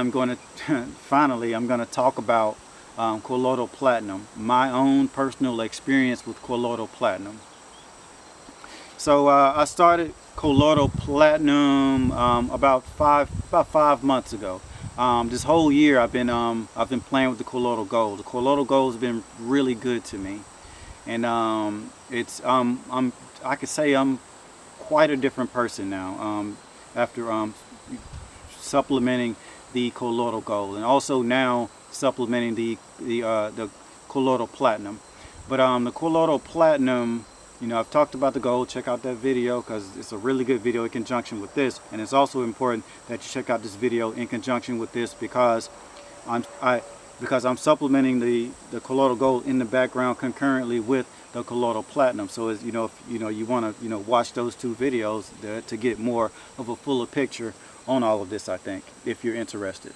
I'm going to finally I'm going to talk about colloidal platinum, my own personal experience with colloidal platinum. So I started colloidal platinum about five months ago. This whole year I've been playing with the colloidal gold. The colloidal gold has been really good to me, and I could say I'm quite a different person now after supplementing the colloidal gold, and also now supplementing the colloidal platinum. But the colloidal platinum, you know, I've talked about the gold. Check out that video because it's a really good video in conjunction with this, and it's also important that you check out this video in conjunction with this because I'm supplementing the colloidal gold in the background concurrently with the colloidal platinum. So as you know, if you want to watch those two videos to get more of a fuller picture on all of this, I think, if you're interested.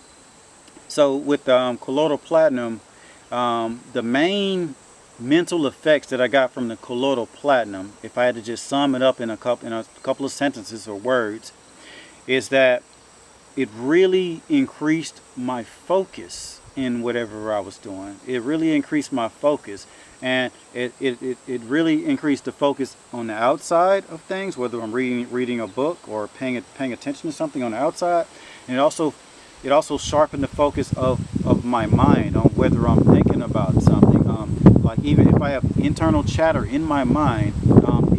So with colloidal platinum, the main mental effects that I got from the colloidal platinum, if I had to just sum it up in a couple of sentences or words, is that it really increased my focus in whatever I was doing. It really increased my focus, and it really increased the focus on the outside of things, whether I'm reading a book or paying attention to something on the outside. And it also sharpened the focus of my mind on whether I'm thinking about something. Like even if I have internal chatter in my mind,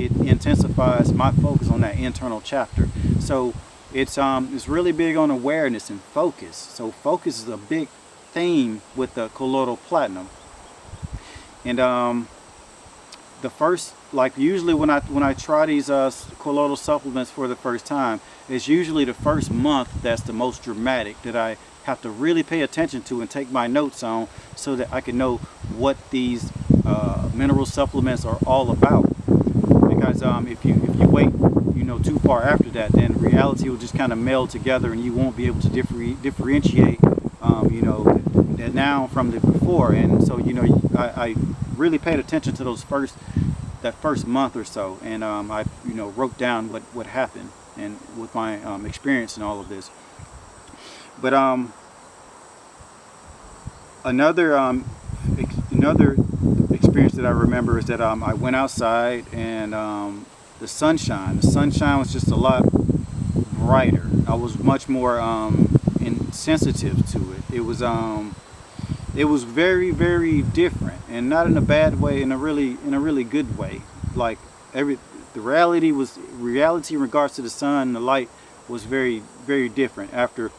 it intensifies my focus on that internal chatter. So it's really big on awareness and focus. So focus is a big theme with the colloidal platinum. And the first, like usually when I try these colloidal supplements for the first time, it's usually the first month that's the most dramatic, that I have to really pay attention to and take my notes on, so that I can know what these mineral supplements are all about. Because if you wait too far after that, then reality will just kind of meld together, and you won't be able to differentiate the now from the before. And so I really paid attention to that first month or so, and I wrote down what happened and with my experience in all of this. But another experience that I remember is that I went outside, and the sunshine was just a lot brighter. I was much more insensitive to it. It was very, very different, and not in a bad way, in a really good way. Like the reality in regards to the sun and the light was very, very different after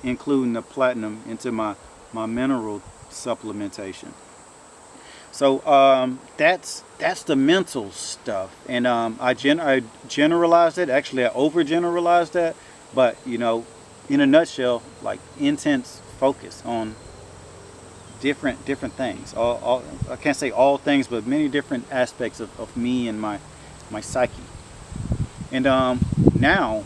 including the platinum into my mineral supplementation. So that's the mental stuff, and I generalized it. Actually, I overgeneralized that, but in a nutshell, like intense focus on different things. I can't say all things, but many different aspects of me and my psyche. And now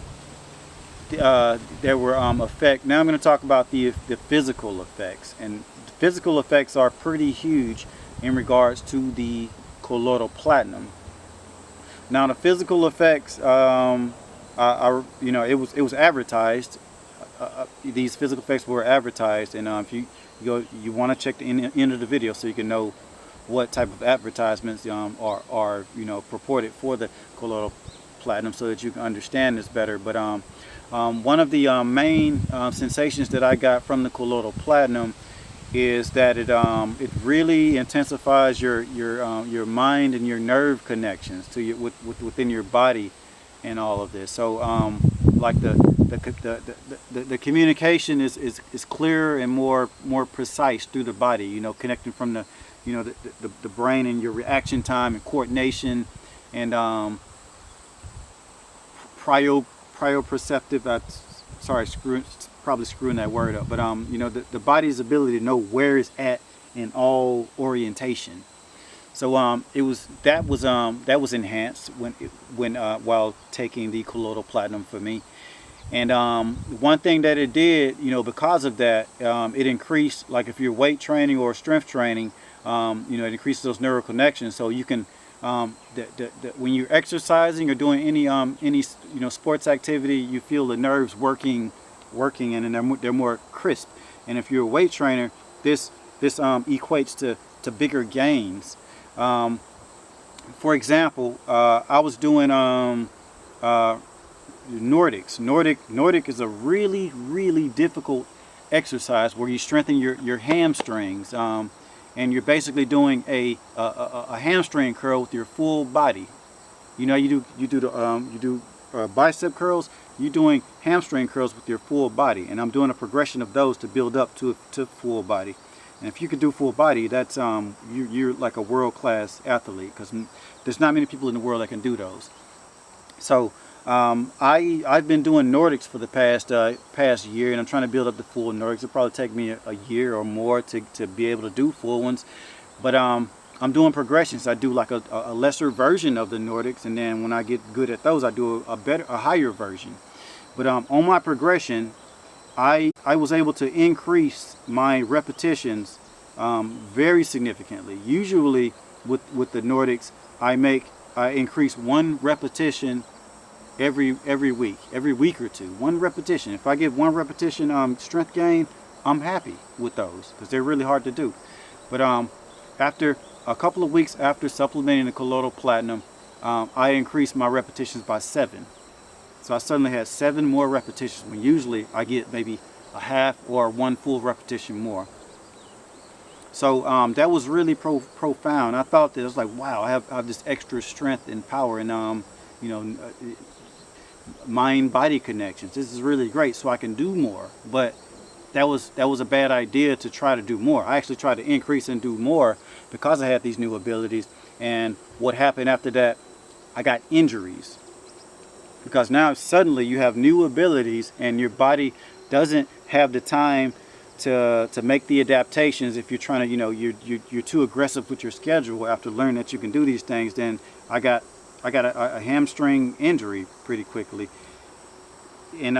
there were effects. Now I'm going to talk about the physical effects, and the physical effects are pretty huge in regards to the colloidal platinum. Now the physical effects, it was advertised. These physical effects were advertised, and if you want to check the end of the video so you can know what type of advertisements are purported for the colloidal platinum, so that you can understand this better. But one of the main sensations that I got from the colloidal platinum is that it really intensifies your mind and your nerve connections to within your body and all of this. So like the communication is clearer and more precise through the body, connecting from the brain and your reaction time and coordination and proprioceptive. Sorry, probably screwing that word up, but the body's ability to know where it's at in all orientation. So that was enhanced while taking the colloidal platinum for me. And one thing that it did, because of that, it increased, like if you're weight training or strength training, it increases those neural connections. So you can, when you're exercising or doing any sports activity, you feel the nerves working working, and they're more crisp. And if you're a weight trainer, this equates to bigger gains. For example, I was doing Nordics. Nordic is a really difficult exercise where you strengthen your hamstrings, and you're basically doing a hamstring curl with your full body. You know, you do bicep curls. You're doing hamstring curls with your full body, and I'm doing a progression of those to build up to full body. And if you could do full body, that's you're like a world-class athlete, because there's not many people in the world that can do those. So I've been doing Nordics for the past year, and I'm trying to build up the full Nordics. It'll probably take me a year or more to be able to do full ones. But I'm doing progressions. I do like a lesser version of the Nordics, and then when I get good at those, I do a higher version. But on my progression, I was able to increase my repetitions very significantly. Usually with the Nordics, I increase 1 repetition every week or two. 1 repetition. If I get 1 repetition strength gain, I'm happy with those, because they're really hard to do. But after a couple of weeks after supplementing the Colloidal Platinum, I increased my repetitions by 7. So I suddenly had 7 more repetitions, when usually I get maybe a half or 1 full repetition more. So that was really profound. I thought that, it was like, wow, I have this extra strength and power, and you know, mind-body connections. This is really great, so I can do more. But that was a bad idea to try to do more. I actually tried to increase and do more because I had these new abilities. And what happened after that, I got injuries. Because now suddenly you have new abilities, and your body doesn't have the time to make the adaptations. If you're trying to, you know, you're too aggressive with your schedule after learning that you can do these things, then I got a hamstring injury pretty quickly. And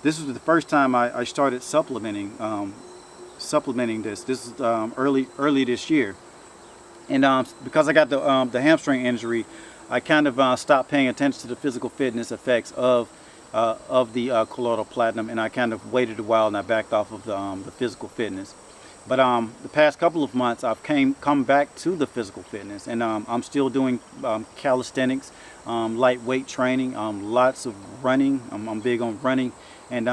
this was the first time I started supplementing this. This is early this year, and because I got the hamstring injury, I kind of stopped paying attention to the physical fitness effects of the Colloidal Platinum, and I kind of waited a while, and I backed off of the physical fitness. But the past couple of months, I've come back to the physical fitness, and I'm still doing calisthenics, lightweight training, lots of running. I'm big on running, and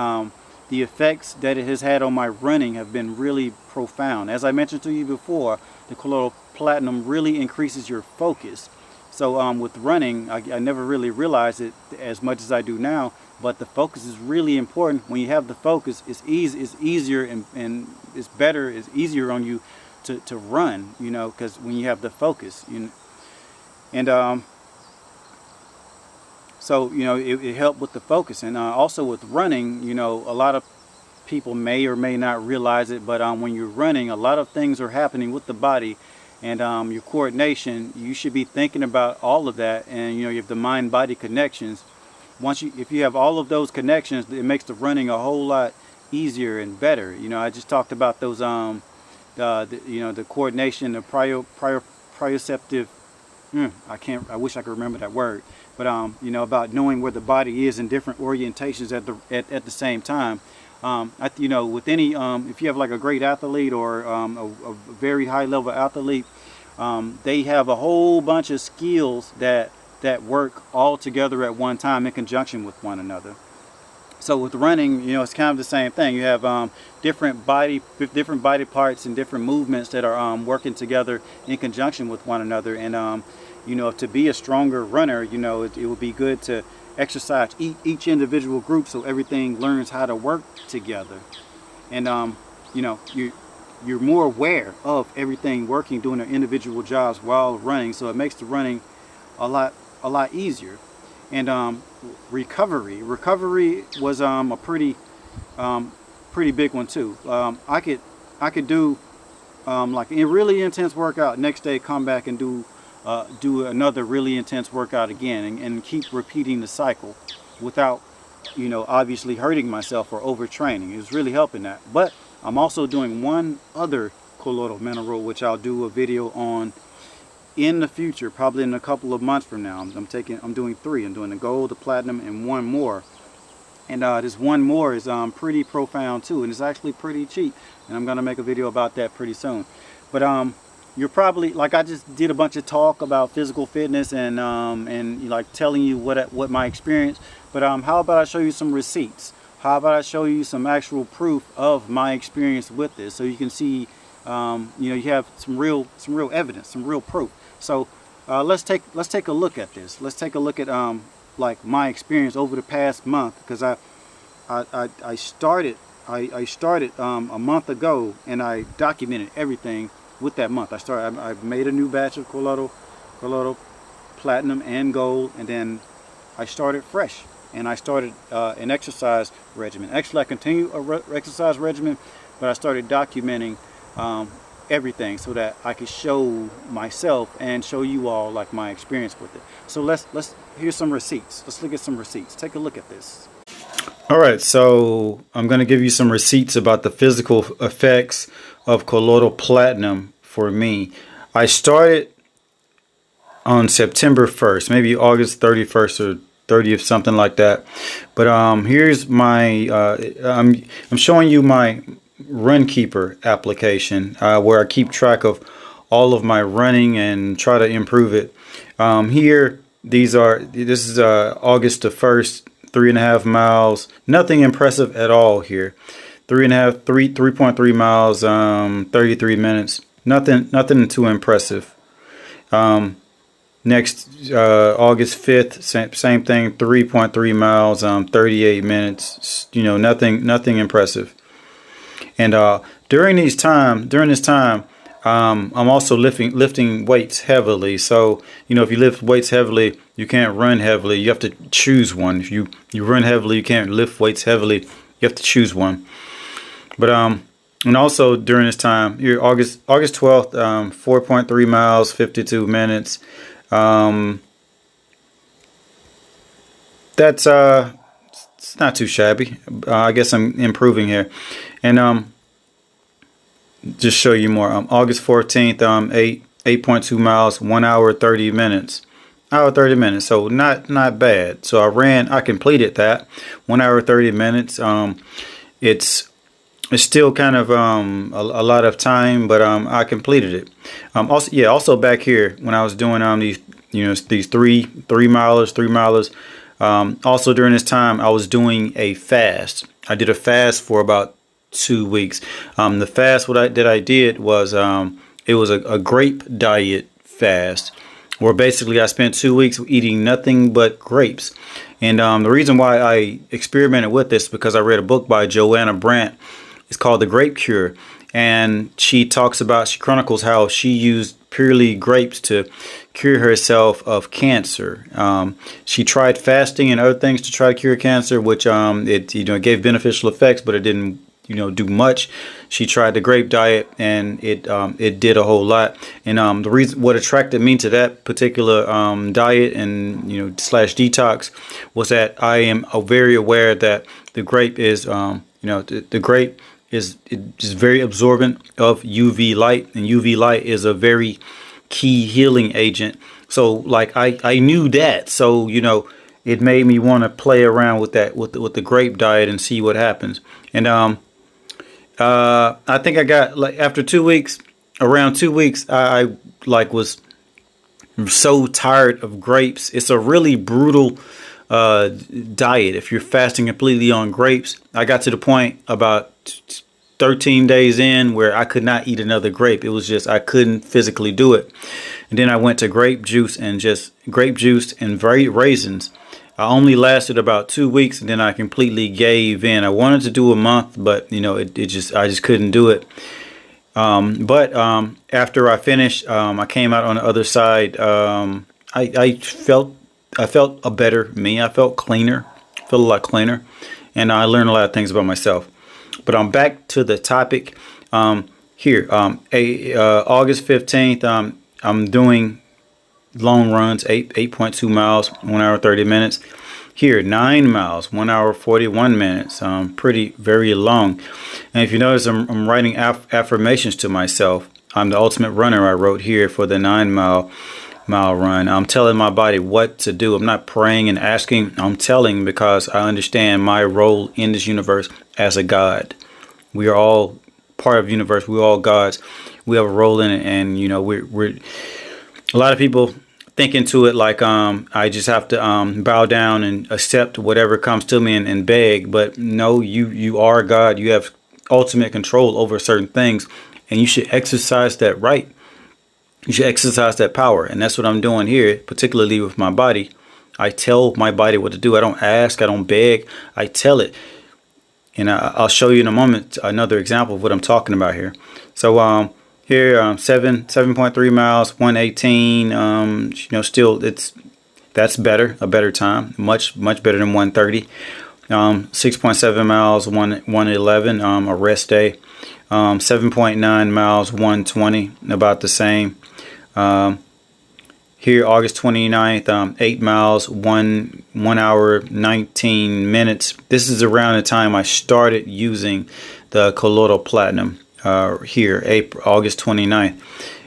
the effects that it has had on my running have been really profound. As I mentioned to you before, the Colloidal Platinum really increases your focus. So with running, I never really realized it as much as I do now, but the focus is really important. When you have the focus, it's easier and it's better, it's easier on you to run, you know, because when you have the focus, you know. And so, you know, it helped with the focus. And also with running, you know, a lot of people may or may not realize it, but when you're running, a lot of things are happening with the body. And your coordination, you should be thinking about all of that. And you know, you have the mind-body connections. If you have all of those connections, it makes the running a whole lot easier and better. You know, I just talked about those you know, the coordination, the proprioceptive. I wish I could remember that word. But you know, about knowing where the body is in different orientations at the same time. You know, with any if you have like a great athlete or a very high level athlete, they have a whole bunch of skills that work all together at one time in conjunction with one another. So with running, you know, it's kind of the same thing. You have different body parts and different movements that are working together in conjunction with one another. And you know, to be a stronger runner, you know, it would be good to exercise each individual group, so everything learns how to work together. And you know, you're more aware of everything working, doing their individual jobs while running, so it makes the running a lot easier. And recovery was a pretty big one too. I could do like a really intense workout, next day come back and do another really intense workout again, and keep repeating the cycle without, you know, obviously hurting myself or overtraining. It was really helping that. But I'm also doing one other colloidal mineral, which I'll do a video on in the future, probably in a couple of months from now. I'm doing 3. I'm doing the gold, the platinum, and one more. And this one more is pretty profound too, and it's actually pretty cheap. And I'm gonna make a video about that pretty soon. But you're probably, like, I just did a bunch of talk about physical fitness and like telling you what my experience. But how about I show you some receipts? How about I show you some actual proof of my experience with this, so you can see, you have some real evidence, some real proof. So let's take a look at this. Let's take a look at like my experience over the past month, because I started a month ago, and I documented everything with that month. I made a new batch of Colloidal Platinum and Gold, and then I started fresh, and I started an exercise regimen. Actually, I continue a exercise regimen, but I started documenting everything so that I could show myself and show you all like my experience with it. So here's some receipts. Let's look at some receipts. Take a look at this. All right, so I'm going to give you some receipts about the physical effects of Colloidal Platinum for me. I started on September 1st, maybe August 31st or 30th, something like that. But here's my I'm showing you my Runkeeper application, where I keep track of all of my running and try to improve it. Here, this is August the 1st, 3.5 miles. Nothing impressive at all here. 3.3 miles, 33 minutes. Nothing too impressive. Next, August 5th, same thing, 3.3 miles, 38 minutes. Nothing impressive. And during this time, I'm also lifting weights heavily. So, if you lift weights heavily, you can't run heavily. You have to choose one. If you run heavily, you can't lift weights heavily. You have to choose one. But and also during this time, here August 12th, 4.3 miles, 52 minutes. That's it's not too shabby. I guess I'm improving here. And just show you more. August 14th, 8.2 miles, 1 hour 30 minutes. Hour 30 minutes, so not bad. So I completed that 1 hour 30 minutes. It's still kind of a lot of time, but I completed it. Also back here when I was doing these three milers. Also during this time I was doing a fast. I did a fast for about 2 weeks. The fast that I did was it was a grape diet fast, where basically I spent 2 weeks eating nothing but grapes. And the reason why I experimented with this is because I read a book by Joanna Brandt. It's called The Grape Cure, and she chronicles how she used purely grapes to cure herself of cancer. She tried fasting and other things to try to cure cancer, which it gave beneficial effects, but it didn't do much. She tried the grape diet, and it did a whole lot. And the reason what attracted me to that particular diet and / detox was that I am very aware that the grape is the grape is very absorbent of UV light, and UV light is a very key healing agent. So like I knew that, so it made me want to play around with that with the grape diet and see what happens. And I think I got, like, after 2 weeks, around 2 weeks, I was so tired of grapes. It's a really brutal diet if you're fasting completely on grapes. I got to the point about 13 days in where I could not eat another grape. It was just, I couldn't physically do it. And then I went to grape juice and raisins. I only lasted about 2 weeks, and then I completely gave in. I wanted to do a month, but I just couldn't do it. But after I finished, I came out on the other side. I felt a better me. I felt cleaner, felt a lot cleaner, and I learned a lot of things about myself. But I'm back to the topic here. August 15th, I'm doing long runs, 8.2 miles, 1 hour 30 minutes. Here, 9 miles, 1 hour 41 minutes. Very long. And if you notice, I'm writing affirmations to myself. I'm the ultimate runner. I wrote here for the 9 mile. mile run. I'm telling my body what to do. I'm not praying and asking. I'm telling, because I understand my role in this universe as a God. We are all part of the universe. We're all gods. We have a role in it, and you know, we're a lot of people think into it like I just have to bow down and accept whatever comes to me and beg. But no, you are God. You have ultimate control over certain things, and you should exercise that right. You should exercise that power, and that's what I'm doing here, particularly with my body. I tell my body what to do. I don't ask. I don't beg. I tell it. And I'll show you in a moment another example of what I'm talking about here. So here 7.3 miles, 118. You know, still that's better, a better time, much better than 130. 6.7 miles, 111. A rest day. 7.9 miles, 120, about the same. Here, August 29th, 8 miles, 1 hour, 19 minutes. This is around the time I started using the Colloidal Platinum here, August 29th.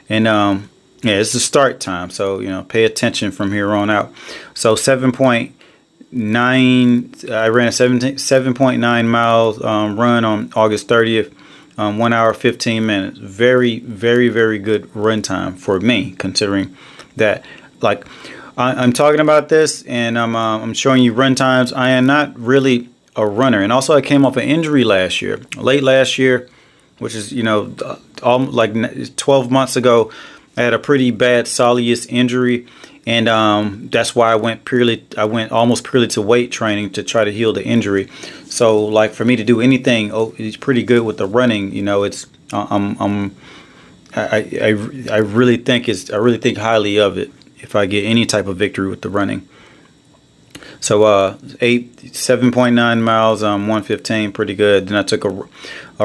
And yeah, it's the start time. So, you know, pay attention from here on out. So 7.9, I ran a 7.9 miles run on August 30th. 1 hour, 15 minutes. Very, very, very good run time for me, considering that, like, I'm talking about this and I'm showing you run times. I am not really a runner, and also I came off an injury last year, late last year, which is, you know, like 12 months ago. I had a pretty bad soleus injury, and that's why I went almost purely to weight training to try to heal the injury. So, like, for me to do anything, it's pretty good with the running. You know, it's I really think highly of it if I get any type of victory with the running. So 7.9 miles, 115, pretty good. Then I took a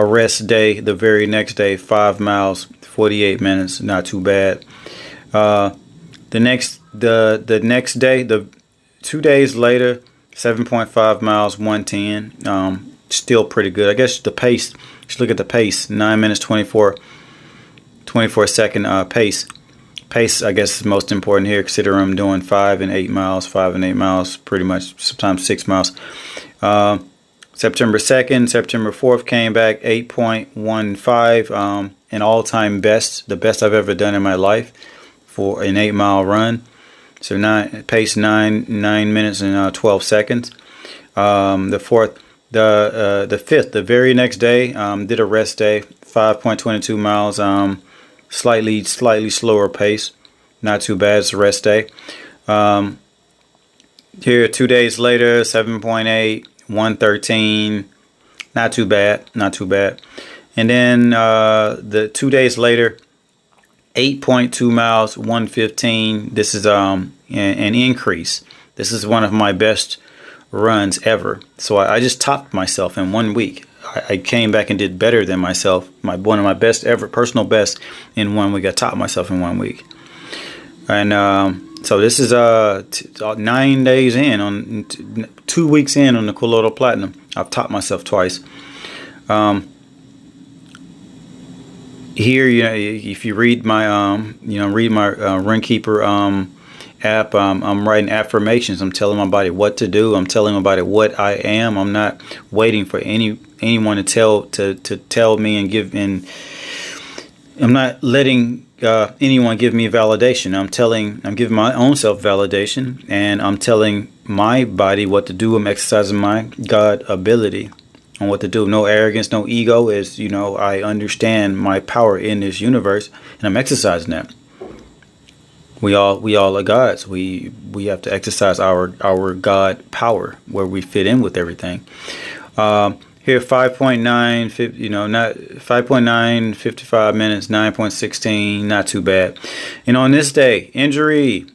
rest day the very next day, 5 miles, 48 minutes, not too bad. The next day, the 2 days later, 7.5 miles, 110, still pretty good. I guess the pace, just look at the pace, 9 minutes, 24 second pace. Pace, I guess, is most important here. Consider I'm doing 5 and 8 miles, pretty much, sometimes 6 miles. September 2nd, September 4th came back 8.15, an all-time best, the best I've ever done in my life for an 8-mile run. So pace 9 minutes and 12 seconds. The 5th, the very next day, did a rest day, 5.22 miles. Slightly slower pace, not too bad. It's a rest day. Here 2 days later, 7.8, 113, not too bad. And then the 2 days later, 8.2 miles, 115. This is an increase. This is one of my best runs ever. So I just topped myself in 1 week. I came back and did better than myself. One of my best ever, personal best in 1 week. I topped myself in 1 week. And so this is 9 days in, 2 weeks in on the Colloidal Platinum. I've topped myself twice. Here, you know, if you read my Runkeeper app, I'm writing affirmations. I'm telling my body what to do. I'm telling my body what I am. I'm not waiting for anyone to tell me and give. And I'm not letting anyone give me validation. I'm giving my own self validation, and I'm telling my body what to do. I'm exercising my God ability on what to do. No arrogance, no ego. Is, you know, I understand my power in this universe, and I'm exercising that. We all are gods. We have to exercise our God power where we fit in with everything. Here 5.9, you know, not 5.9, 55 minutes, 9.16, not too bad. And on this day, injury,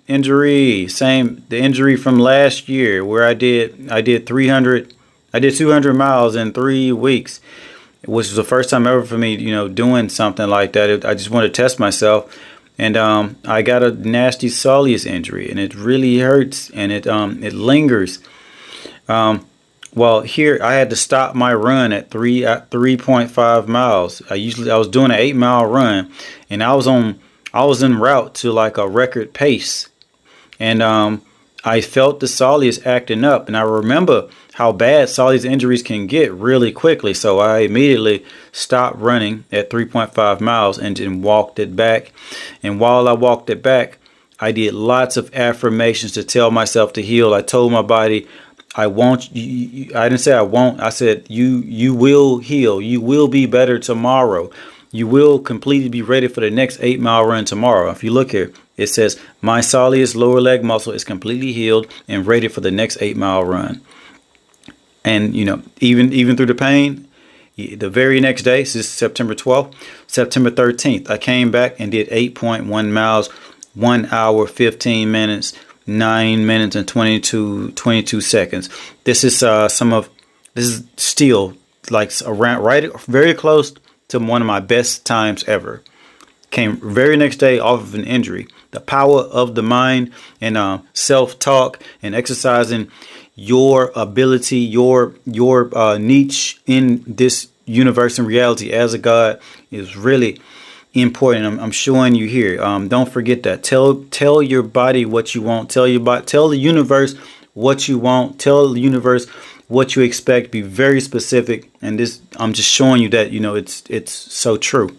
same, the injury from last year where I did 200 miles in 3 weeks, which was the first time ever for me, you know, doing something like that. I just wanted to test myself. And I got a nasty soleus injury, and it really hurts, and it lingers. Well, here I had to stop my run at 3.5 miles. I was doing an 8-mile run, and I was on I was en route to like a record pace, and I felt the soleus acting up, and I remember how bad soleus injuries can get really quickly. So I immediately stopped running at 3.5 miles and then walked it back. And while I walked it back, I did lots of affirmations to tell myself to heal. I told my body, I won't. I didn't say I won't. I said you will heal. You will be better tomorrow. You will completely be ready for the next 8-mile run tomorrow. If you look here, it says my soleus lower leg muscle is completely healed and ready for the next 8-mile run. And you know, even through the pain, the very next day, this is September 12th, September 13th, I came back and did 8.1 miles, 1 hour, 15 minutes, 9 minutes and 22 seconds. This is this is still like around right very close to one of my best times ever. Came very next day off of an injury. The power of the mind and self-talk and exercising your ability, your niche in this universe and reality as a God is really important. I'm showing you here. Don't forget that. Tell your body what you want. Tell the universe what you want. Tell the universe what you expect. Be very specific. And this, I'm just showing you that, you know, it's so true.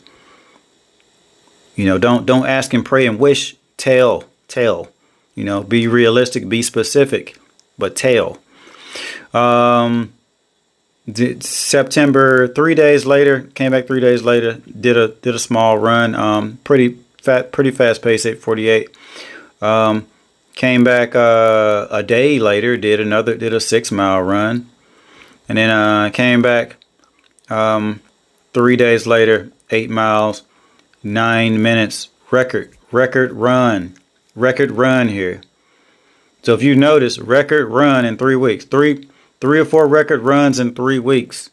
You know, don't ask and pray and wish. Tell. You know, be realistic. Be specific, but tell. September, 3 days later, came back 3 days later, did a small run, pretty fast pace, 8:48. Came back a day later, did a 6-mile run, and then came back 3 days later, 8 miles, 9 minutes, record run here. So if you notice, record run in 3 weeks, three or four record runs in 3 weeks.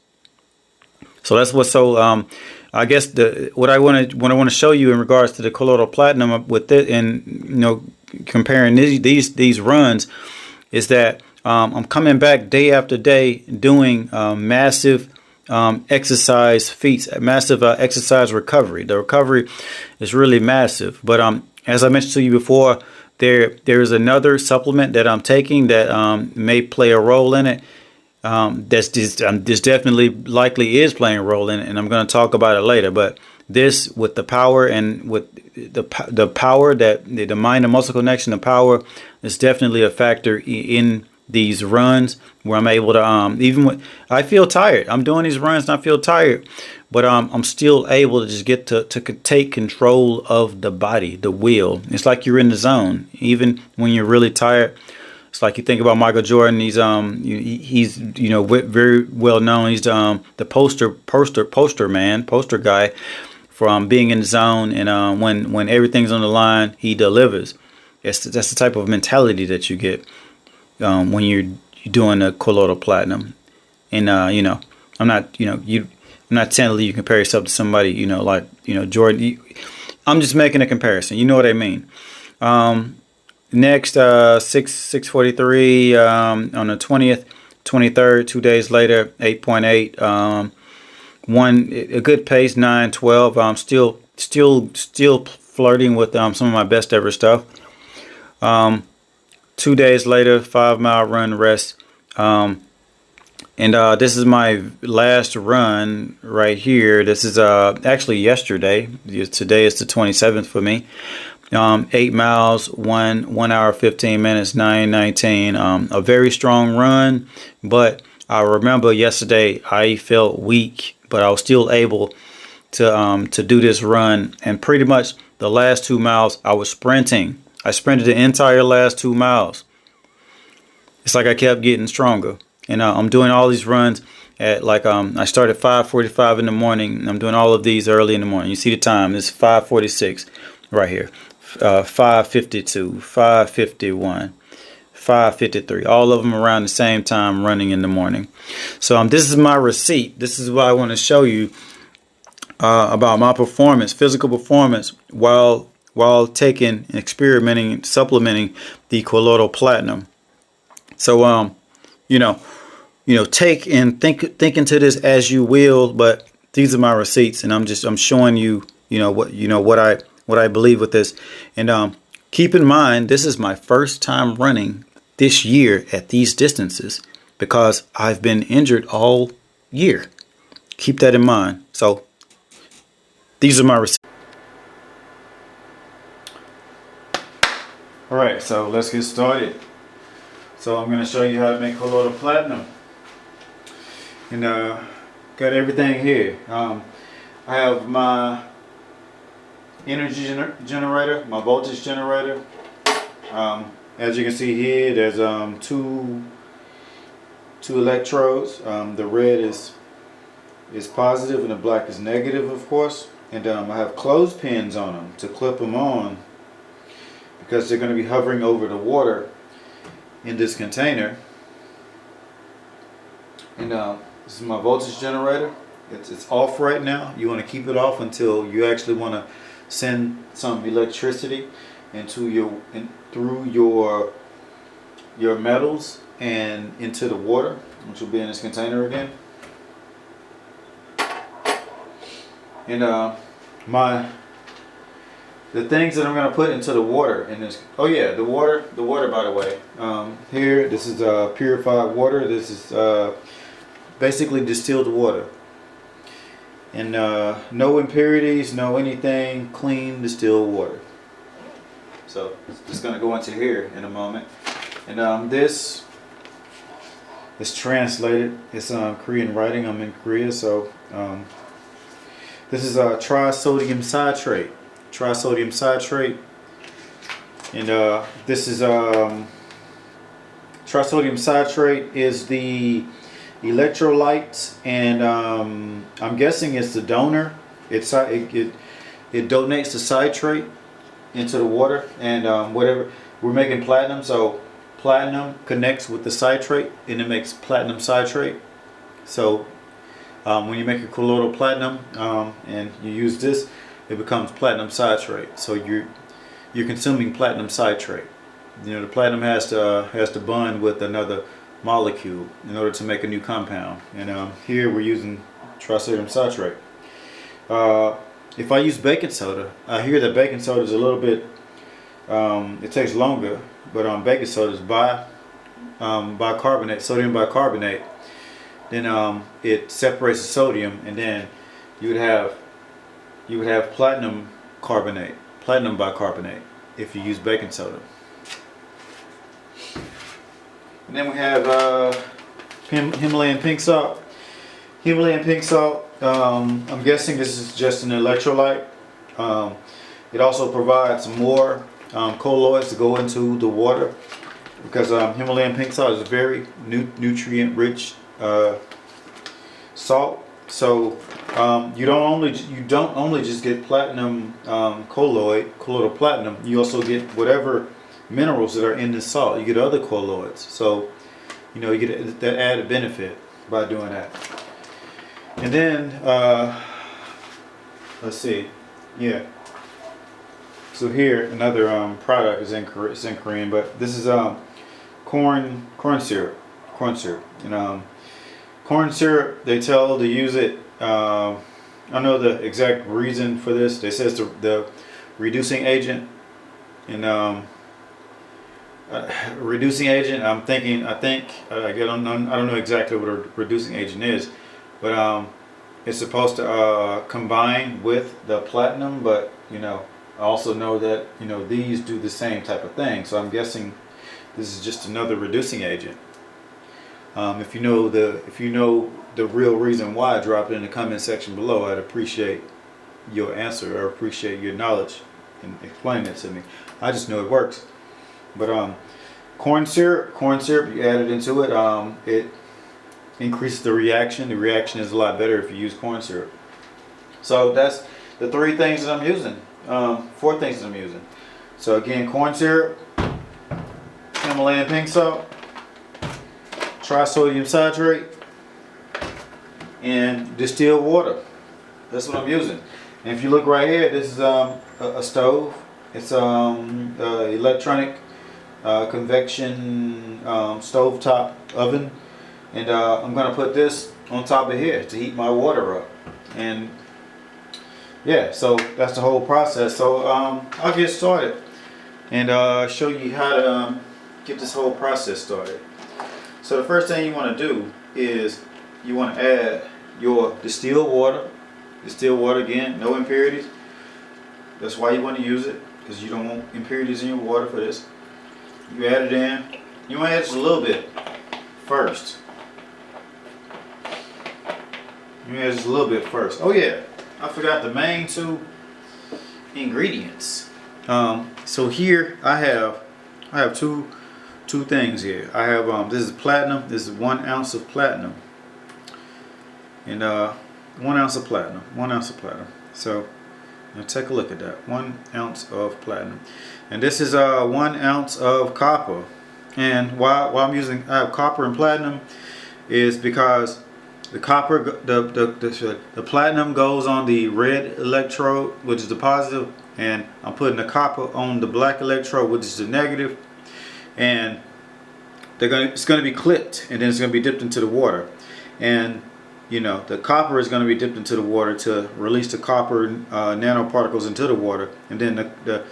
So that's what's so. I guess what I want to show you in regards to the Colloidal Platinum with it, and you know, comparing these runs, is that I'm coming back day after day doing massive exercise feats, massive exercise recovery. The recovery is really massive. But as I mentioned to you before, there is another supplement that I'm taking that may play a role in it. This definitely likely is playing a role in it, and I'm going to talk about it later. But this, with the power and with the power that the mind and muscle connection, the power is definitely a factor in these runs where I'm able to even when I feel tired, I'm doing these runs and I feel tired, but I'm still able to just get to take control of the body, the will. It's like you're in the zone, even when you're really tired. It's like you think about Michael Jordan. He's you know, very well known. He's the poster guy from being in the zone, and when everything's on the line, he delivers. That's the type of mentality that you get when you're doing a Colloidal Platinum. And you know, I'm not telling you compare yourself to somebody, you know, like, you know, Jordan. I'm just making a comparison. You know what I mean? Next, 6:43 on the 20th, 23rd, 2 days later, 8.8, a good pace, 9:12. Still flirting with some of my best ever stuff. 2 days later, 5-mile run rest. And this is my last run right here. This is actually yesterday. Today is the 27th for me. 8 miles, 1 hour, 15 minutes, 9:19. A very strong run, but I remember yesterday I felt weak, but I was still able to do this run. And pretty much the last 2 miles I was sprinting. I sprinted the entire last 2 miles. It's like I kept getting stronger. And I'm doing all these runs at like I start at 5:45 in the morning. And I'm doing all of these early in the morning. You see the time? It's 5:46 right here. 5:52, 5:51, 5:53. All of them around the same time, running in the morning. So this is my receipt. This is what I want to show you about my performance, physical performance, while taking, experimenting, supplementing the Colloidal Platinum. So take and think into this as you will, but these are my receipts, and I'm showing you, what what I believe with this. And keep in mind, this is my first time running this year at these distances because I've been injured all year. Keep that in mind. So these are my receipts. All right, so let's get started. So I'm going to show you how to make colloidal platinum. And got everything here. I have my energy generator, my voltage generator. As you can see here, there's two electrodes. The red is positive and the black is negative, of course. And I have clothespins on them to clip them on because they're going to be hovering over the water in this container. And this is my voltage generator. It's off right now. You want to keep it off until you actually want to send some electricity through your metals and into the water, which will be in this container again. And the things that I'm going to put into the water in this. Oh yeah, the water by the way. Here, this is purified water. This is basically distilled water. And no impurities, no anything, clean distilled water. So it's just going to go into here in a moment. And this is translated. It's Korean writing. I'm in Korea, so this is trisodium citrate. Trisodium citrate. And this is trisodium citrate is the electrolytes, and I'm guessing it's the donor. It donates the citrate into the water, and whatever we're making platinum, so platinum connects with the citrate and it makes platinum citrate. So when you make a colloidal platinum and you use this, it becomes platinum citrate. So you're consuming platinum citrate. You know, the platinum has to bond with another molecule in order to make a new compound. And here we're using trisodium citrate. If I use baking soda, I hear that baking soda is a little bit, it takes longer, but baking soda is bicarbonate, sodium bicarbonate. Then it separates the sodium, and then you would have platinum carbonate, platinum bicarbonate, if you use baking soda. And then we have Himalayan pink salt. Himalayan pink salt, I'm guessing this is just an electrolyte. It also provides more colloids to go into the water because Himalayan pink salt is very nutrient rich salt. So you don't only just get platinum colloidal platinum. You also get whatever minerals that are in the salt. You get other colloids. So you know, you get that added benefit by doing that. And then let's see, yeah. So here another product is in Korean, but this is corn syrup. And corn syrup, they tell to use it. I don't know the exact reason for this. They says the reducing agent, and reducing agent. I don't know exactly what a reducing agent is, but it's supposed to combine with the platinum. But you know, I also know that these do the same type of thing. So I'm guessing this is just another reducing agent. If you know the real reason why, drop it in the comment section below. I'd appreciate your answer, or appreciate your knowledge and explaining it to me. I just know it works. But corn syrup, you add it into it. It increases the reaction. The reaction is a lot better if you use corn syrup. So that's the 3 things that I'm using. 4 things that I'm using. So again, corn syrup, Himalayan pink salt, trisodium citrate, and distilled water. That's what I'm using. And if you look right here, this is a stove. It's electronic convection stovetop oven, and I'm going to put this on top of here to heat my water up. And yeah, so that's the whole process. So I'll get started and show you how to get this whole process started. So the first thing you want to do is you want to add your distilled water. Distilled water, again, no impurities. That's why you want to use it, because you don't want impurities in your water for this. You add it in. You want to add just a little bit first. You add just a little bit first. Oh yeah, I forgot the main two ingredients. So here I have two things here. I have this is platinum. This is 1 ounce of platinum, and 1 ounce of platinum. 1 ounce of platinum. So now take a look at that. 1 ounce of platinum, and this is 1 ounce of copper. And why I have copper and platinum is because the copper, the platinum goes on the red electrode, which is the positive, and I'm putting the copper on the black electrode, which is the negative. And it's going to be clipped, and then it's going to be dipped into the water. And you know, the copper is going to be dipped into the water to release the copper nanoparticles into the water, and then the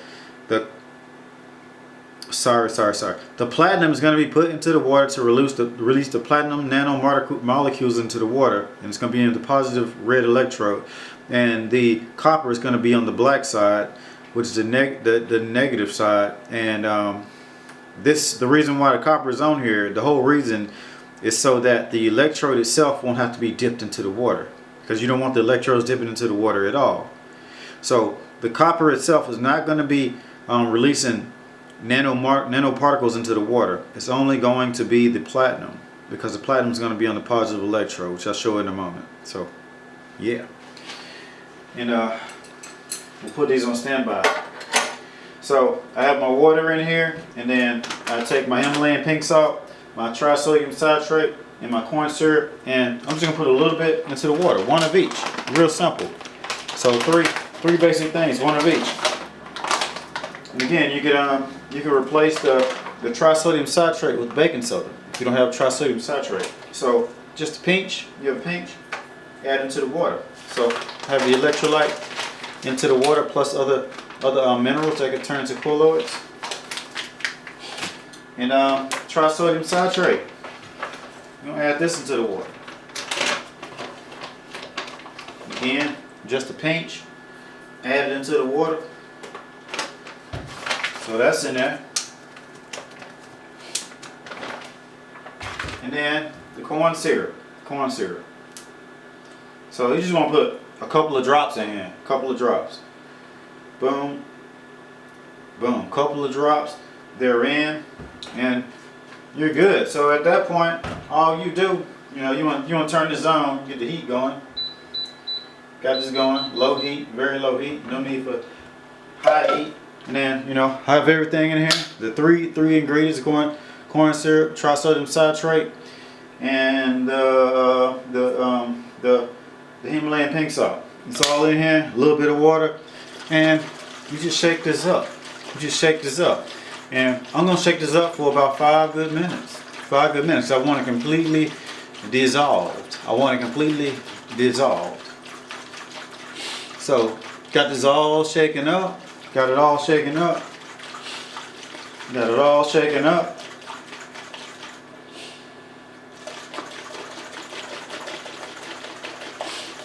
platinum is going to be put into the water to release the platinum nanomolecules into the water, and it's going to be in the positive red electrode, and the copper is going to be on the black side, which is the negative side. And the reason why the copper is on here, the whole reason is so that the electrode itself won't have to be dipped into the water, because you don't want the electrodes dipping into the water at all. So the copper itself is not going to be releasing nanoparticles into the water. It's only going to be the platinum, because the platinum is going to be on the positive electrode, which I'll show in a moment. So yeah, and we'll put these on standby. So I have my water in here, and then I take my Himalayan pink salt, my trisodium citrate, and my corn syrup, and I'm just gonna put a little bit into the water, 1 of each. Real simple. So three basic things, 1 of each. And again, you can replace the trisodium citrate with baking soda if you don't have trisodium citrate. So just a pinch, you have a pinch, add into the water. So have the electrolyte into the water plus other minerals that can turn into colloids. And trisodium citrate. You're gonna add this into the water. Again, just a pinch, add it into the water. So that's in there. And then the corn syrup. So you just want to put a couple of drops in here. A couple of drops. Boom. Boom. Couple of drops. They're in. And you're good. So at that point, all you do, you want to turn this on, get the heat going. Got this going. Low heat, very low heat. No need for high heat. And then, have everything in here. The three ingredients: corn syrup, trisodium citrate, and the Himalayan pink salt. It's all in here. A little bit of water, and you just shake this up. And I'm gonna shake this up for about 5 good minutes. 5 good minutes. I want it completely dissolved. So, got this all shaken up. Got it all shaken up.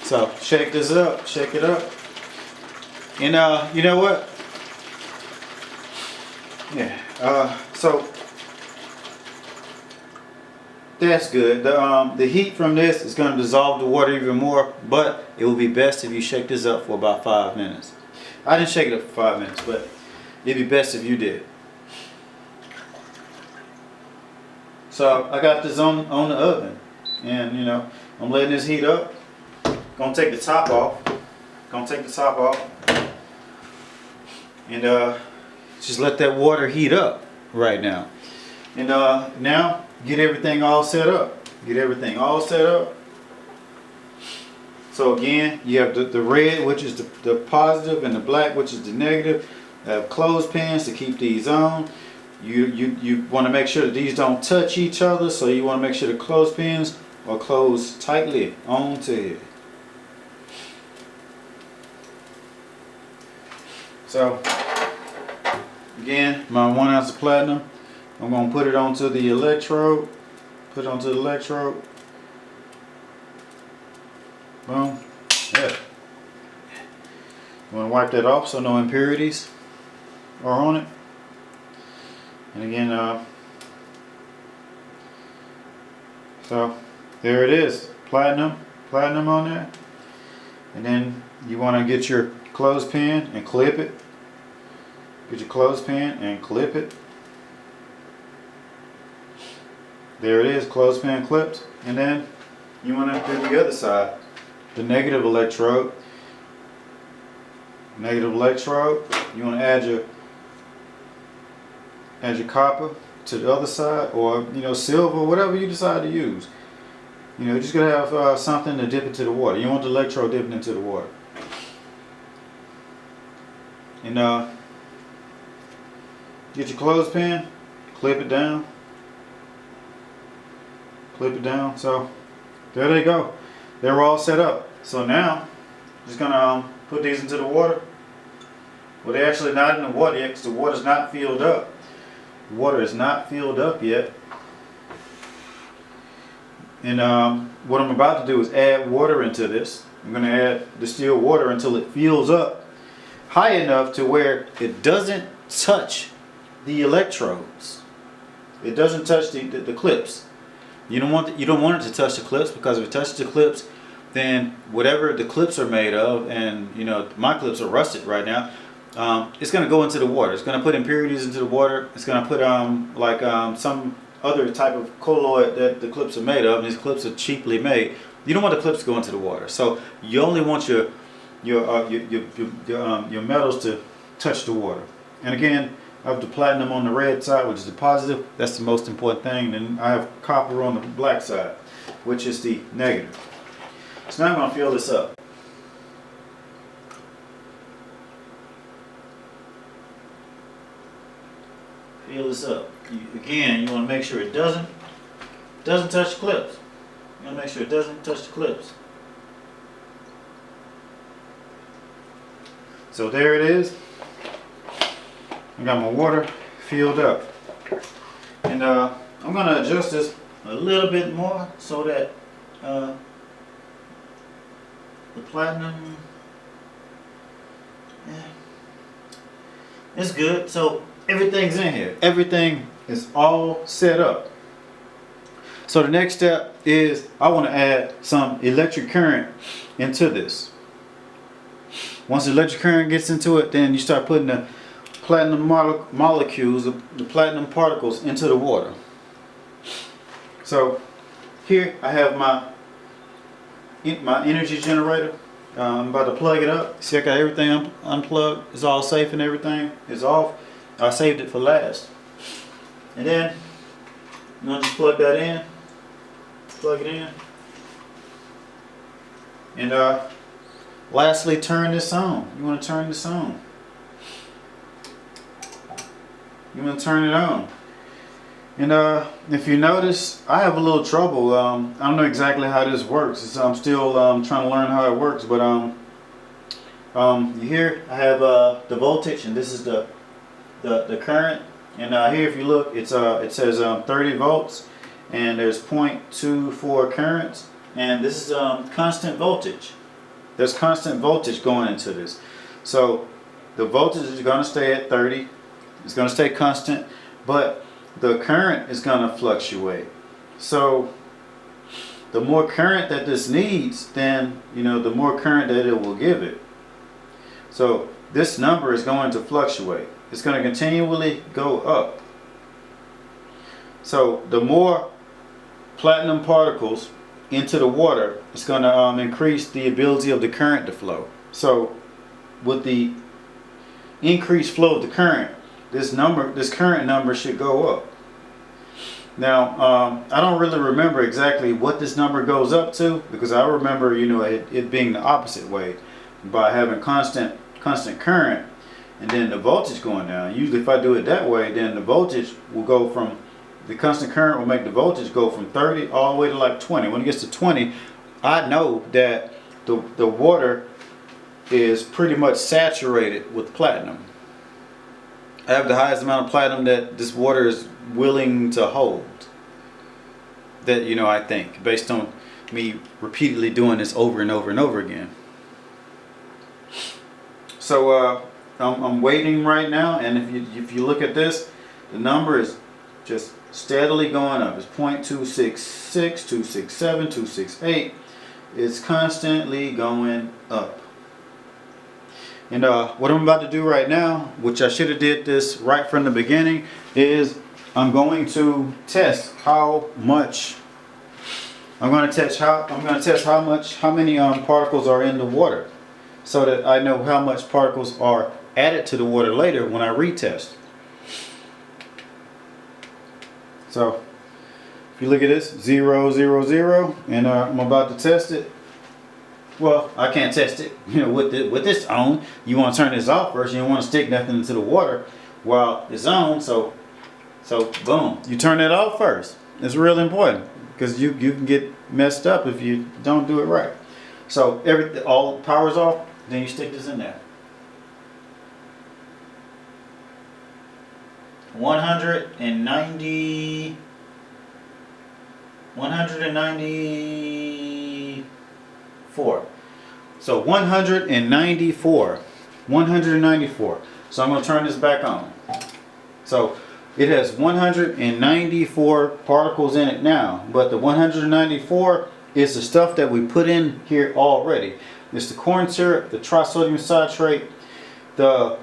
So shake this up, shake it up. And you know what? Yeah. So that's good. The heat from this is going to dissolve the water even more, but it will be best if you shake this up for about 5 minutes. I didn't shake it up for 5 minutes, but it'd be best if you did. So I got this on the oven, and I'm letting this heat up. Gonna take the top off. And just let that water heat up right now. And now get everything all set up. So again, you have the red, which is the positive, and the black, which is the negative. I have clothespins to keep these on. You want to make sure that these don't touch each other, so you want to make sure the clothespins are closed tightly onto here. So again, my 1 ounce of platinum, I'm going to put it onto the electrode. Put it onto the electrode. Boom. Yeah. I'm going to wipe that off so no impurities are on it. And again, so there it is, platinum on there. And then you want to get your clothespin and clip it. Get your clothespin and clip it. There it is, clothespin clipped. And then you want to do the other side, the negative electrode. Negative electrode. You want to add your copper to the other side, or silver, whatever you decide to use. You're just gonna have something to dip into the water. You want the electrode dipping into the water. And get your clothespin, clip it down. Clip it down. So there they go. They're all set up. So now I'm just gonna put these into the water. Well, they're actually not in the water yet because the water's not filled up. The water is not filled up yet. And what I'm about to do is add water into this. I'm going to add distilled water until it fills up high enough to where it doesn't touch the electrodes. It doesn't touch the clips. You don't want it to touch the clips, because if it touches the clips, then whatever the clips are made of, and my clips are rusted right now, it's going to go into the water. It's going to put impurities into the water. It's going to put some other type of colloid that the clips are made of, and these clips are cheaply made. You don't want the clips to go into the water. So you only want your metals to touch the water. And again, I have the platinum on the red side, which is the positive. That's the most important thing. And I have copper on the black side, which is the negative. So now I'm going to fill this up. Fill this up. Again, you want to make sure it doesn't touch the clips. You want to make sure it doesn't touch the clips. So there it is. I got my water filled up, and I'm going to adjust this a little bit more so that the platinum, it's good. So everything's in here. Everything is all set up. So the next step is I want to add some electric current into this. Once the electric current gets into it, then you start putting the platinum molecules, the platinum particles, into the water. So here I have my energy generator. I'm about to plug it up. See, I got everything unplugged. It's all safe and everything is off. I saved it for last. And then you want to just plug that in. Plug it in. And lastly, turn this on. You want to turn this on. You want to turn it on. And if you notice, I have a little trouble. I don't know exactly how this works. I'm still trying to learn how it works. But here I have the voltage, and this is the current. And here, if you look, it says 30 volts, and there's 0.24 currents, and this is constant voltage. There's constant voltage going into this. So the voltage is going to stay at 30. It's going to stay constant, but the current is going to fluctuate. So the more current that this needs, then the more current that it will give it. So this number is going to fluctuate. It's going to continually go up. So the more platinum particles into the water, it's going to increase the ability of the current to flow. So with the increased flow of the current, this current number should go up. Now I don't really remember exactly what this number goes up to, because I remember it being the opposite way, by having constant current and then the voltage going down. Usually if I do it that way, then the voltage will go from, the constant current will make the voltage go from 30 all the way to like 20. When it gets to 20, I know that the water is pretty much saturated with platinum. I have the highest amount of platinum that this water is willing to hold. That, you know, I think, based on me repeatedly doing this over and over and over again. So I'm waiting right now, and if you look at this, the number is just steadily going up. It's 0.266, 267, 268. It's constantly going up. And what I'm about to do right now, which I should have did this right from the beginning, is I'm going to test how much. I'm going to test how many particles are in the water, so that I know how much particles are added to the water later when I retest. So if you look at this, 0, 0, 0, and I'm about to test it. Well, I can't test it, you know, with this on. You want to turn this off first. You don't want to stick nothing into the water while it's on. So boom, you turn it off first. It's really important, because you can get messed up if you don't do it right. So all power's off. Then you stick this in there. 194. So 194. So I'm going to turn this back on. So it has 194 particles in it now, but the 194 is the stuff that we put in here already. It's the corn syrup, the trisodium citrate, the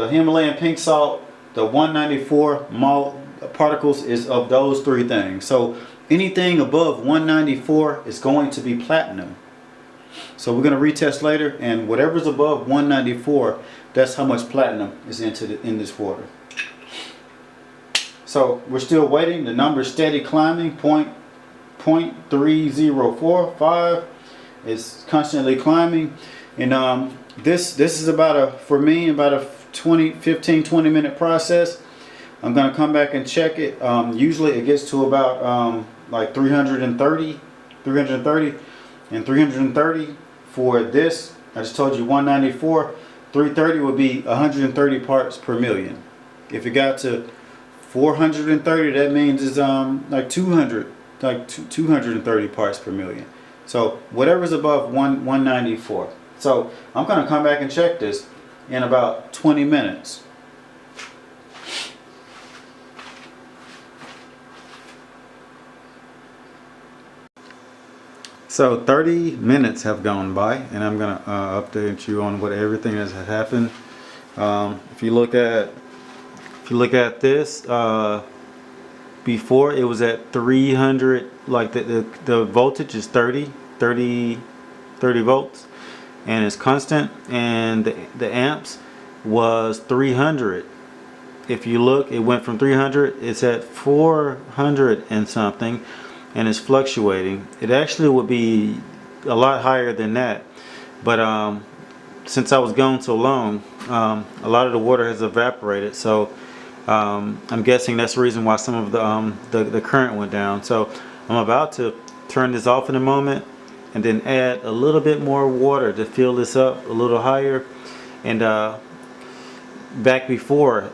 Himalayan pink salt, the 194 malt particles is of those three things. So anything above 194 is going to be platinum. So we're going to retest later, and whatever's above 194, that's how much platinum is in this water. So we're still waiting. The number is steady climbing. 0.3045 is constantly climbing, and this is about for me about a 15-20 minute process. I'm going to come back and check it. Usually it gets to about like 330 and 330 for this. I just told you 194. 330 would be 130 parts per million. If it got to 430, that means it's like 230 parts per million. So whatever's above 194. So I'm going to come back and check this in about 20 minutes. So 30 minutes have gone by, and I'm going to update you on what everything has happened. If you look at this, before it was at 300, like the voltage is 30 volts, and it's constant, and the amps was 300. If you look, it went from 300, it's at 400 and something, and it's fluctuating. It actually would be a lot higher than that, but since I was gone so long, a lot of the water has evaporated, so I'm guessing that's the reason why some of the current went down. So I'm about to turn this off in a moment, and then add a little bit more water to fill this up a little higher. And back before,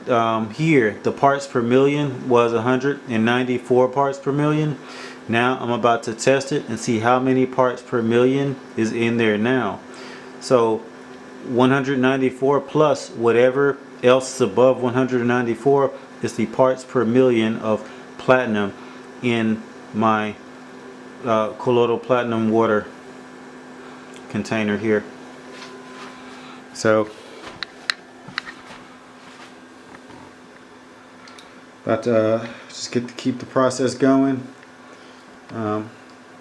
here the parts per million was 194 parts per million. Now I'm about to test it and see how many parts per million is in there now. So 194 plus whatever else is above 194 is the parts per million of platinum in my colloidal platinum water container here. So but just keep the process going. Let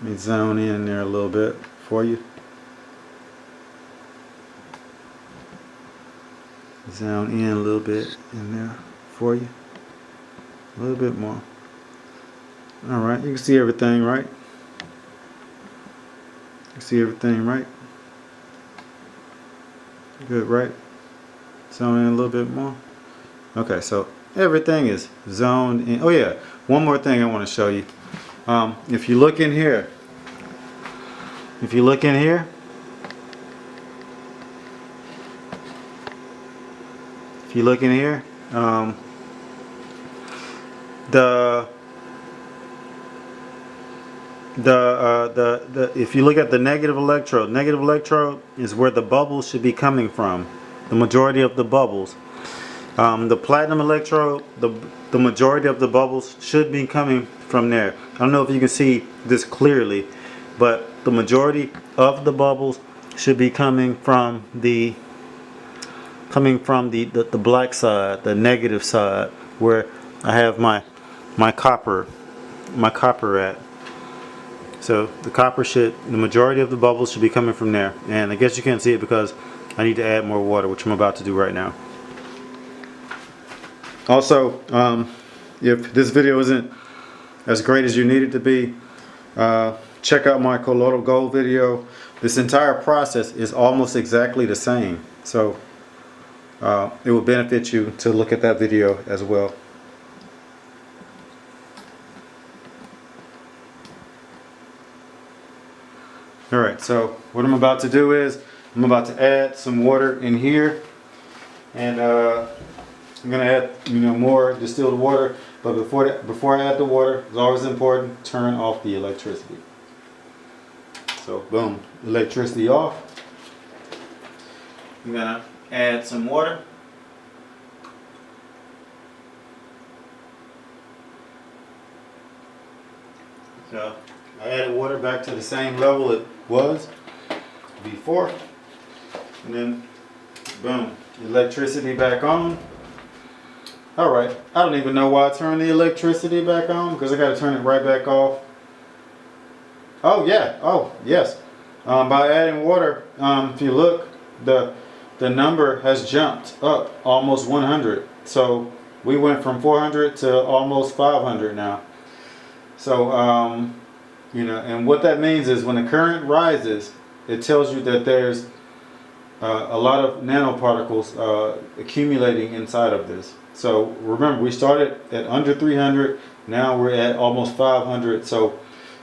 me zone in there a little bit for you. Zone in a little bit in there for you. A little bit more. Alright, you can see everything, right? You can see everything, right? Good, right? Zone in a little bit more. Okay, so everything is zoned in. Oh yeah, one more thing I want to show you. If you look in here, if you look in here, the if you look at the negative electrode is where the bubbles should be coming from, the majority of the bubbles. The platinum electrode, the majority of the bubbles should be coming from there. I don't know if you can see this clearly, but the majority of the bubbles should be coming from the black side, the negative side, where I have my copper at. So the majority of the bubbles should be coming from there. And I guess you can't see it because I need to add more water, which I'm about to do right now. Also, if this video isn't as great as you need it to be, check out my Colloidal Gold video. This entire process is almost exactly the same. So it will benefit you to look at that video as well. Alright, so what I'm about to do is I'm about to add some water in here, and I'm going to add more distilled water, but before I add the water, it's always important to turn off the electricity. So boom, electricity off. I'm going to add some water. So I added water back to the same level it was before, and then boom, electricity back on. Alright, I don't even know why I turned the electricity back on, because I got to turn it right back off. Oh yeah, oh yes, by adding water, if you look, the number has jumped up almost 100. So we went from 400 to almost 500 now. So and what that means is when the current rises, it tells you that there's a lot of nanoparticles accumulating inside of this. So remember, we started at under 300, now we're at almost 500. So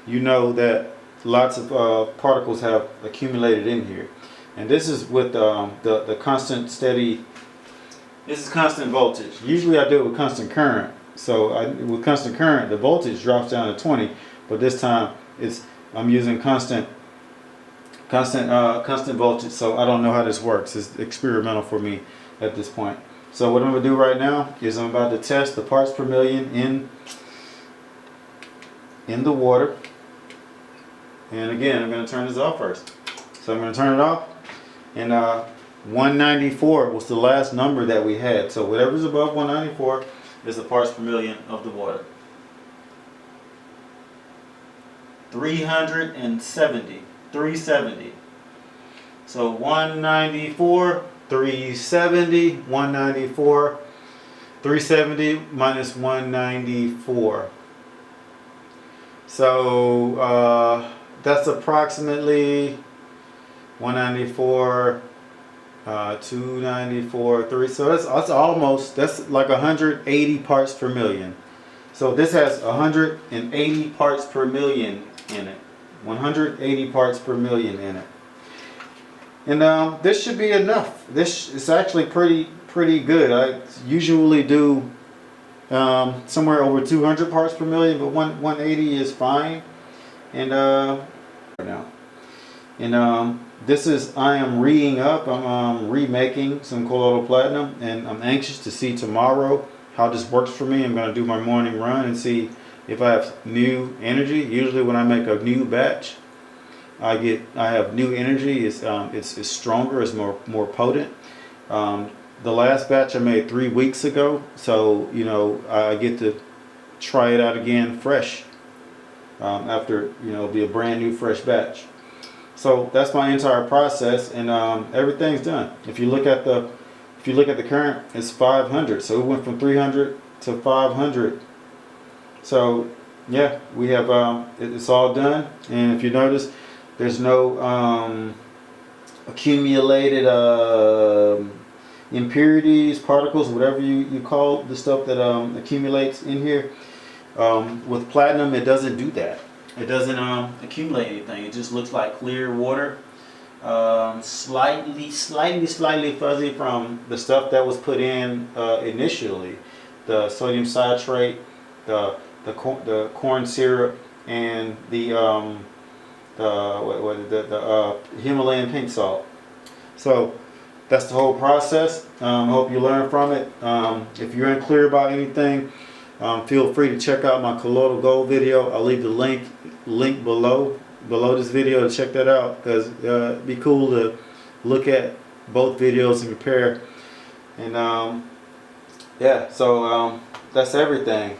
you know that lots of particles have accumulated in here. And this is with the constant steady, this is constant voltage. Usually I do it with constant current. So with constant current, the voltage drops down to 20, but this time I'm using constant voltage. So I don't know how this works. It's experimental for me at this point. So what I'm going to do right now is I'm about to test the parts per million in the water. And again, I'm going to turn this off first. So I'm going to turn it off. And 194 was the last number that we had. So whatever's above 194 is the parts per million of the water. 370. So 194, 370, 194, 370 minus 194. So that's approximately 194, 294, 3. So that's like 180 parts per million. So this has 180 parts per million in it. 180 parts per million in it. And this should be enough. This is actually pretty good. I usually do somewhere over 200 parts per million, but 180 is fine. And now, and this is, I am re-ing up. I'm remaking some colloidal platinum, and I'm anxious to see tomorrow how this works for me. I'm going to do my morning run and see if I have new energy. Usually when I make a new batch, I have new energy. It's stronger, it's more potent. The last batch I made 3 weeks ago, so I get to try it out again fresh after it'll be a brand new fresh batch. So that's my entire process, and everything's done. If you look at the current, it's 500. So it went from 300 to 500. So yeah, we have it's all done. And if you notice, there's no accumulated impurities, particles, whatever you call the stuff that accumulates in here. With platinum, it doesn't do that. It doesn't accumulate anything. It just looks like clear water. slightly fuzzy from the stuff that was put in initially, the sodium citrate, the corn syrup, and the Himalayan pink salt. So that's the whole process. I hope you learn from it. If you're unclear about anything, feel free to check out my colloidal gold video. I'll leave the link below this video to check that out, because it'd be cool to look at both videos and compare. And yeah, so that's everything.